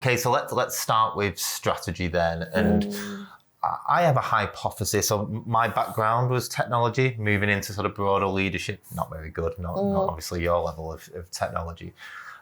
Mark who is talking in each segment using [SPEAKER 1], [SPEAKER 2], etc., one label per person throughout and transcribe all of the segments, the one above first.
[SPEAKER 1] Okay, so let's start with strategy then. And I have a hypothesis. So my background was technology, moving into sort of broader leadership. Not very good, not obviously your level of technology.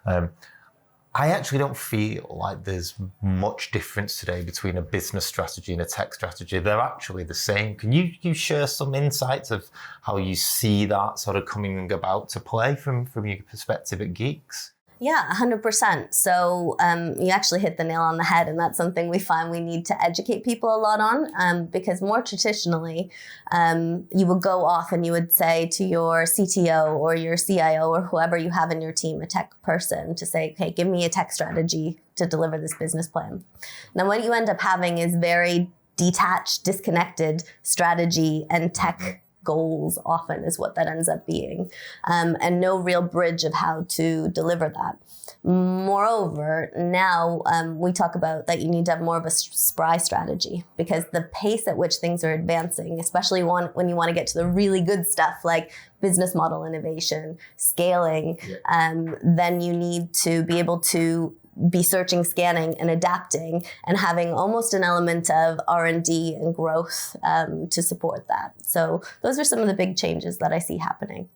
[SPEAKER 1] I actually don't feel like there's much difference today between a business strategy and a tech strategy. They're actually the same. Can you share some insights of how you see that sort of coming about to play from your perspective at Geeks?
[SPEAKER 2] Yeah, 100%. So you actually hit the nail on the head, and that's something we find we need to educate people a lot on, because more traditionally, you would go off and you would say to your CTO or your CIO or whoever you have in your team, a tech person, to say, okay, give me a tech strategy to deliver this business plan. Now, what you end up having is very detached, disconnected strategy and tech goals often is what that ends up being, and no real bridge of how to deliver that. Moreover, now we talk about that you need to have more of a spry strategy, because the pace at which things are advancing, especially when you want to get to the really good stuff like business model innovation, scaling, then you need to be able to be searching, scanning, and adapting, and having almost an element of R&D and growth to support that. So those are some of the big changes that I see happening.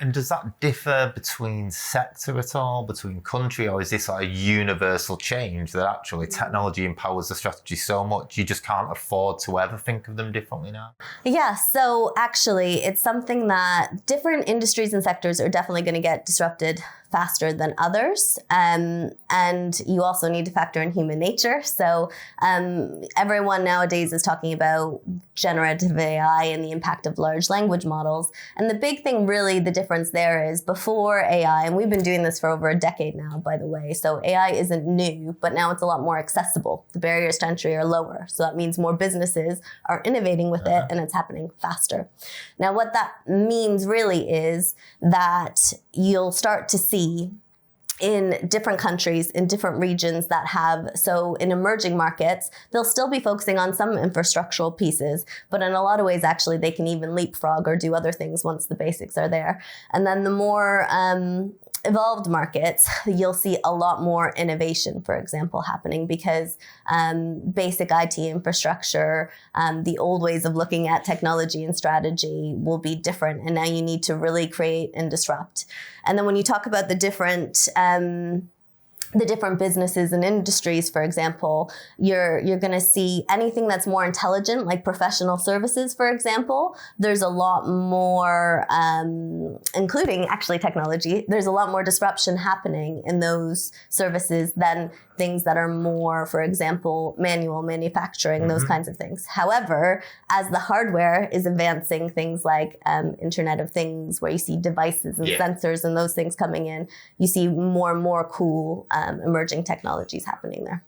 [SPEAKER 1] And does that differ between sector at all, between country, or is this like a universal change that actually technology empowers the strategy so much you just can't afford to ever think of them differently now?
[SPEAKER 2] Yeah, so actually it's something that different industries and sectors are definitely going to get disrupted faster than others. And you also need to factor in human nature. So everyone nowadays is talking about generative AI and the impact of large language models. And the big thing, really, the difference there is before AI, and we've been doing this for over a decade now, by the way. So AI isn't new, but now it's a lot more accessible. The barriers to entry are lower. So that means more businesses are innovating with it, and it's happening faster. Now, what that means really is that you'll start to see in different countries, in different regions that have, so in emerging markets, they'll still be focusing on some infrastructural pieces, but in a lot of ways, actually, they can even leapfrog or do other things once the basics are there. And then the more evolved markets, you'll see a lot more innovation, for example, happening, because basic IT infrastructure, the old ways of looking at technology and strategy will be different. And now you need to really create and disrupt. And then when you talk about the different businesses and industries, for example, you're going to see anything that's more intelligent, like professional services, for example. There's a lot more, including actually technology, there's a lot more disruption happening in those services than things that are more, for example, manual manufacturing, those kinds of things. However, as the hardware is advancing, things like Internet of Things, where you see devices and sensors and those things coming in, you see more and more cool emerging technologies happening there.